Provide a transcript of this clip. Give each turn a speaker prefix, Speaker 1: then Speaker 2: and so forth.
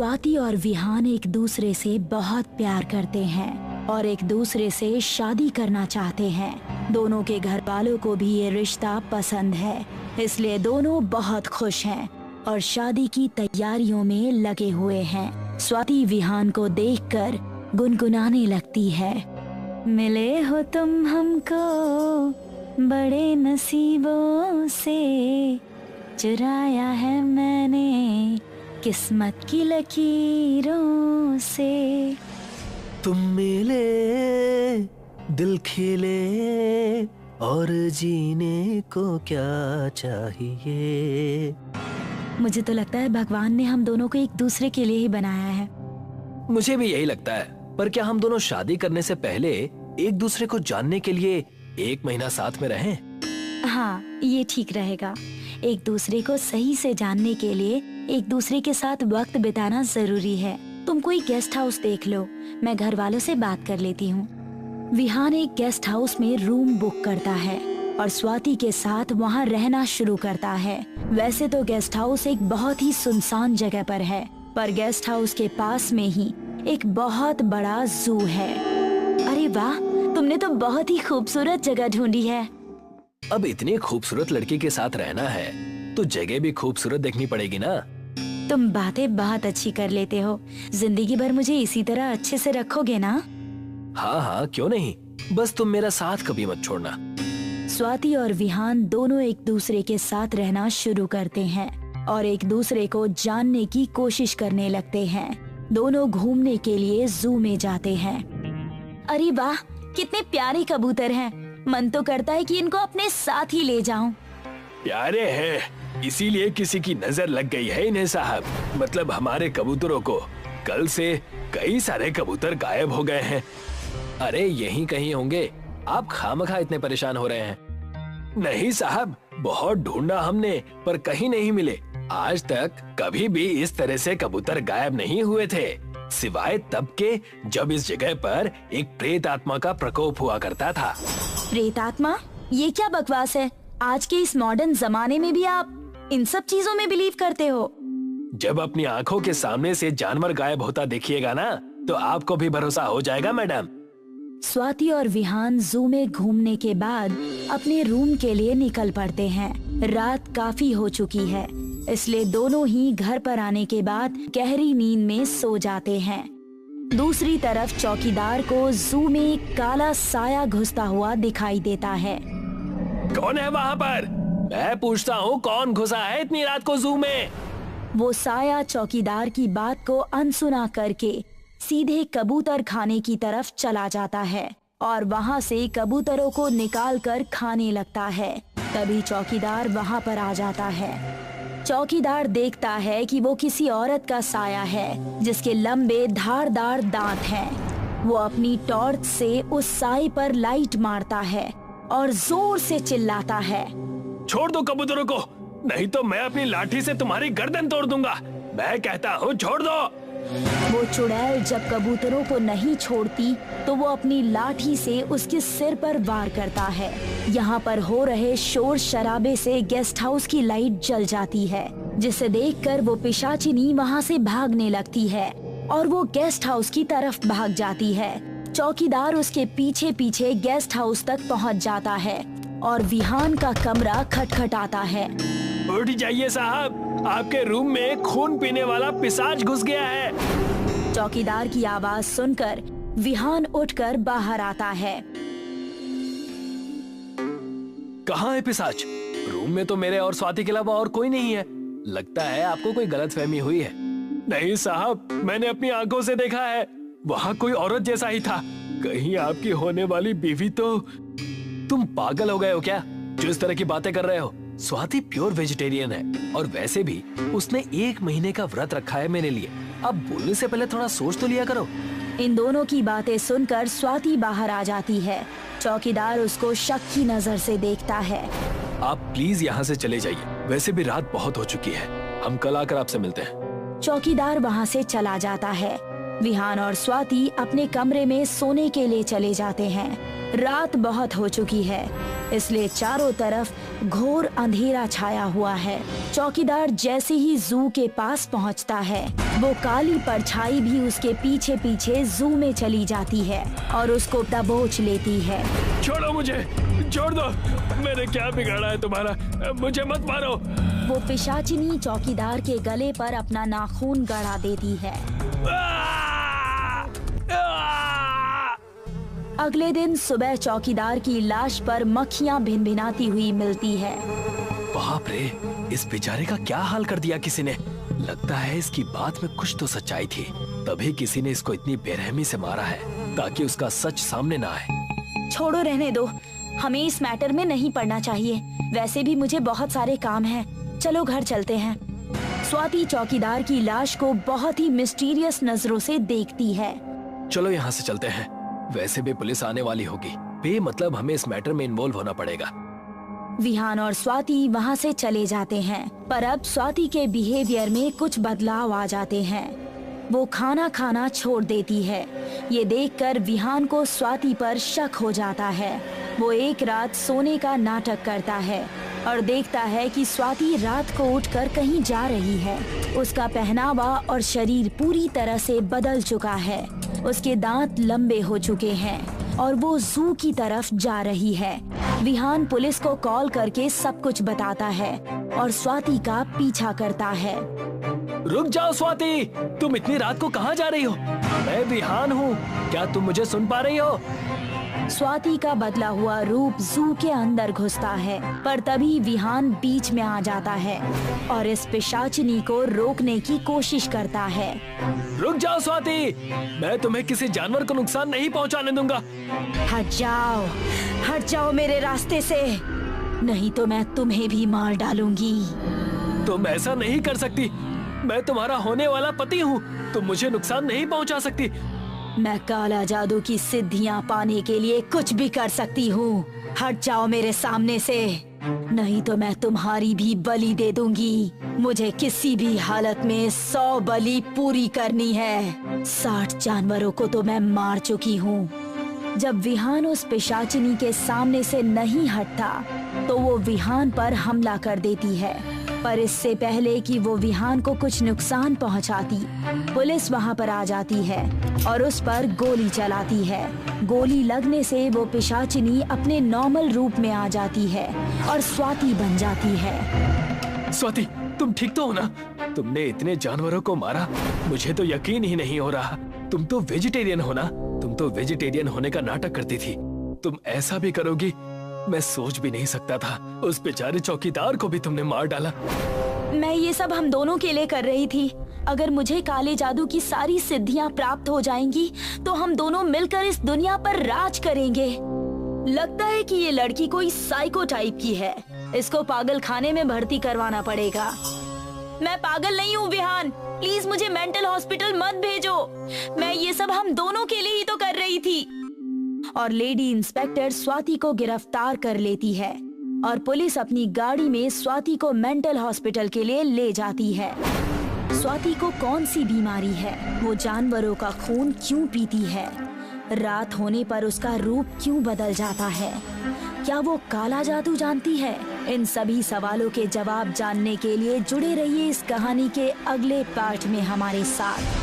Speaker 1: स्वाति और विहान एक दूसरे से बहुत प्यार करते हैं और एक दूसरे से शादी करना चाहते हैं। दोनों के घर वालों को भी ये रिश्ता पसंद है, इसलिए दोनों बहुत खुश हैं और शादी की तैयारियों में लगे हुए हैं। स्वाति विहान को देखकर गुनगुनाने लगती है, मिले हो तुम हमको बड़े नसीबों से, चुराया है मैंने किस्मत की लकीरों से।
Speaker 2: तुम मिले दिल खिले और जीने को क्या चाहिए।
Speaker 1: मुझे तो लगता है भगवान ने हम दोनों को एक दूसरे के लिए ही बनाया है।
Speaker 2: मुझे भी यही लगता है, पर क्या हम दोनों शादी करने से पहले एक दूसरे को जानने के लिए 1 महीना साथ में रहें?
Speaker 1: हाँ, ये ठीक रहेगा। एक दूसरे को सही से जानने के लिए एक दूसरे के साथ वक्त बिताना जरूरी है। तुम कोई गेस्ट हाउस देख लो, मैं घर वालों से बात कर लेती हूँ। विहान एक गेस्ट हाउस में रूम बुक करता है और स्वाति के साथ वहाँ रहना शुरू करता है। वैसे तो गेस्ट हाउस एक बहुत ही सुनसान जगह पर है, पर गेस्ट हाउस के पास में ही एक बहुत बड़ा जू है। अरे वाह, तुमने तो बहुत ही खूबसूरत जगह ढूंढी है।
Speaker 2: अब इतनी खूबसूरत लड़की के साथ रहना है तो जगह भी खूबसूरत देखनी पड़ेगी ना।
Speaker 1: तुम बातें बहुत अच्छी कर लेते हो। जिंदगी भर मुझे इसी तरह अच्छे से रखोगे ना?
Speaker 2: हाँ हाँ, क्यों नहीं, बस तुम मेरा साथ कभी मत छोड़ना।
Speaker 1: स्वाति और विहान दोनों एक दूसरे के साथ रहना शुरू करते हैं और एक दूसरे को जानने की कोशिश करने लगते हैं। दोनों घूमने के लिए जू में जाते हैं। अरे वाह, कितने प्यारे कबूतर हैं। मन तो करता है कि इनको अपने साथ ही ले जाऊं।
Speaker 2: प्यारे हैं, इसीलिए किसी की नजर लग गई है इन्हें साहब। मतलब हमारे कबूतरों को। कल से कई सारे कबूतर गायब हो गए हैं। अरे यहीं कहीं होंगे, आप खामखा इतने परेशान हो रहे हैं। नहीं साहब, बहुत ढूंढा हमने पर कहीं नहीं मिले। आज तक कभी भी इस तरह से कबूतर गायब नहीं हुए थे, सिवाय तब के जब इस जगह पर एक प्रेत आत्मा का प्रकोप हुआ करता था।
Speaker 1: प्रेत आत्मा? ये क्या बकवास है? आज के इस मॉडर्न जमाने में भी आप इन सब चीजों में बिलीव करते हो?
Speaker 2: जब अपनी आंखों के सामने से जानवर गायब होता देखिएगा ना, तो आपको भी भरोसा हो जाएगा मैडम।
Speaker 1: स्वाति और विहान जू में घूमने के बाद अपने रूम के लिए निकल पड़ते हैं। रात काफी हो चुकी है, इसलिए दोनों ही घर पर आने के बाद गहरी नींद में सो जाते हैं। दूसरी तरफ चौकीदार को जू में एक काला साया घुसता हुआ दिखाई देता है।
Speaker 2: कौन है वहाँ पर? मैं पूछता हूँ, कौन घुसा है इतनी रात को जू में?
Speaker 1: वो साया चौकीदार की बात को अनसुना करके सीधे कबूतर खाने की तरफ चला जाता है और वहाँ से कबूतरों को निकालकर खाने लगता है। तभी चौकीदार वहाँ पर आ जाता है। चौकीदार देखता है कि वो किसी औरत का साया है जिसके लंबे धारदार दांत हैं। वो अपनी टॉर्च से उस साए पर लाइट मारता है और जोर से चिल्लाता है,
Speaker 2: छोड़ दो कबूतरों को, नहीं तो मैं अपनी लाठी से तुम्हारी गर्दन तोड़ दूंगा। मैं कहता हूँ छोड़ दो।
Speaker 1: वो चुड़ैल जब कबूतरों को नहीं छोड़ती तो वो अपनी लाठी से उसके सिर पर वार करता है। यहाँ पर हो रहे शोर शराबे से गेस्ट हाउस की लाइट जल जाती है, जिसे देखकर वो पिशाचिनी वहाँ से भागने लगती है और वो गेस्ट हाउस की तरफ भाग जाती है। चौकीदार उसके पीछे पीछे गेस्ट हाउस तक पहुँच जाता है और विहान का कमरा खटखटाता है।
Speaker 2: उठ जाइए साहब, आपके रूम में खून पीने वाला पिशाच घुस गया है।
Speaker 1: चौकीदार की आवाज सुनकर विहान उठकर बाहर आता है।
Speaker 2: कहाँ है पिशाच? रूम में तो मेरे और स्वाति के अलावा और कोई नहीं है। लगता है आपको कोई गलतफहमी हुई है। नहीं साहब, मैंने अपनी आंखों से देखा है, वहाँ कोई औरत जैसा ही था। कहीं आपकी होने वाली बीवी तो। तुम पागल हो गए हो क्या जो इस तरह की बातें कर रहे हो? स्वाति प्योर वेजिटेरियन है और वैसे भी उसने 1 महीने का व्रत रखा है मेरे लिए। अब बोलने से पहले थोड़ा सोच तो लिया करो।
Speaker 1: इन दोनों की बातें सुनकर स्वाति बाहर आ जाती है। चौकीदार उसको शक की नजर से देखता है।
Speaker 2: आप प्लीज यहाँ से चले जाइए, वैसे भी रात बहुत हो चुकी है। हम कल आकर आपसे मिलते हैं।
Speaker 1: चौकीदार वहाँ से चला जाता है। विहान और स्वाति अपने कमरे में सोने के लिए चले जाते हैं। रात बहुत हो चुकी है, इसलिए चारों तरफ घोर अंधेरा छाया हुआ है। चौकीदार जैसे ही जू के पास पहुंचता है, वो काली परछाई भी उसके पीछे पीछे जू में चली जाती है और उसको दबोच लेती है।
Speaker 2: छोड़ो मुझे, छोड़ दो, मैंने क्या बिगाड़ा है तुम्हारा, मुझे मत मारो।
Speaker 1: वो पिशाचिनी चौकीदार के गले पर अपना नाखून गड़ा देती है। अगले दिन सुबह चौकीदार की लाश पर मक्खियां भिनभिनाती हुई मिलती है।
Speaker 2: बाप रे, इस बेचारे का क्या हाल कर दिया किसी ने। लगता है इसकी बात में कुछ तो सच्चाई थी, तभी किसी ने इसको इतनी बेरहमी से मारा है ताकि उसका सच सामने ना आए।
Speaker 1: छोड़ो, रहने दो, हमें इस मैटर में नहीं पड़ना चाहिए। वैसे भी मुझे बहुत सारे काम हैं। चलो घर चलते हैं। स्वाति चौकीदार की लाश को बहुत ही मिस्टीरियस नजरों से देखती है।
Speaker 2: चलो यहाँ से चलते हैं, वैसे भी पुलिस आने वाली होगी, बेमतलब हमें इस मैटर में इन्वॉल्व होना पड़ेगा।
Speaker 1: विहान और स्वाति वहाँ से चले जाते हैं, पर अब स्वाति के बिहेवियर में कुछ बदलाव आ जाते हैं। वो खाना खाना छोड़ देती है। ये देखकर विहान को स्वाति पर शक हो जाता है। वो एक रात सोने का नाटक करता है और देखता है कि स्वाति रात को उठकर कहीं जा रही है। उसका पहनावा और शरीर पूरी तरह से बदल चुका है। उसके दांत लंबे हो चुके हैं और वो जू की तरफ जा रही है। विहान पुलिस को कॉल करके सब कुछ बताता है और स्वाति का पीछा करता है।
Speaker 2: रुक जाओ स्वाति, तुम इतनी रात को कहाँ जा रही हो? मैं विहान हूँ, क्या तुम मुझे सुन पा रही हो?
Speaker 1: स्वाति का बदला हुआ रूप जू के अंदर घुसता है, पर तभी विहान बीच में आ जाता है और इस पिशाचिनी को रोकने की कोशिश करता है।
Speaker 2: रुक जाओ स्वाति, मैं तुम्हें किसी जानवर को नुकसान नहीं पहुंचाने दूंगा।
Speaker 1: हट जाओ मेरे रास्ते से, नहीं तो मैं तुम्हें भी मार डालूंगी।
Speaker 2: तुम ऐसा नहीं कर सकती, मैं तुम्हारा होने वाला पति हूँ, तुम मुझे नुकसान नहीं पहुंचा सकती।
Speaker 1: मैं काला जादू की सिद्धियां पाने के लिए कुछ भी कर सकती हूँ। हट जाओ मेरे सामने से, नहीं तो मैं तुम्हारी भी बलि दे दूंगी। मुझे किसी भी हालत में 100 बलि पूरी करनी है। 60 जानवरों को तो मैं मार चुकी हूँ। जब विहान उस पिशाचिनी के सामने से नहीं हटता तो वो विहान पर हमला कर देती है, पर इससे पहले कि वो विहान को कुछ नुकसान पहुंचाती, पुलिस वहां पर आ जाती है और उस पर गोली चलाती है। गोली लगने से वो पिशाचिनी अपने नॉर्मल रूप में आ जाती है और स्वाति बन जाती है।
Speaker 2: स्वाति, तुम ठीक तो हो ना? तुमने इतने जानवरों को मारा, मुझे तो यकीन ही नहीं हो रहा। तुम तो वेजिटेरियन हो ना? तुम तो वेजिटेरियन होने का नाटक करती थी, तुम ऐसा भी करोगी मैं सोच भी नहीं सकता था। उस बेचारे चौकीदार को भी तुमने मार डाला।
Speaker 1: मैं ये सब हम दोनों के लिए कर रही थी। अगर मुझे काले जादू की सारी सिद्धियां प्राप्त हो जाएंगी तो हम दोनों मिलकर इस दुनिया पर राज करेंगे। लगता है कि ये लड़की कोई साइको टाइप की है, इसको पागल खाने में भर्ती करवाना पड़ेगा। मैं पागल नहीं हूँ विहान, प्लीज मुझे मेंटल हॉस्पिटल मत भेजो। मैं ये सब हम दोनों के लिए ही तो कर रही थी। और लेडी इंस्पेक्टर स्वाति को गिरफ्तार कर लेती है और पुलिस अपनी गाड़ी में स्वाति को मेंटल हॉस्पिटल के लिए ले जाती है। स्वाति को कौन सी बीमारी है? वो जानवरों का खून क्यों पीती है? रात होने पर उसका रूप क्यों बदल जाता है? क्या वो काला जादू जानती है? इन सभी सवालों के जवाब जानने के लिए जुड़े रहिए इस कहानी के अगले पार्ट में हमारे साथ।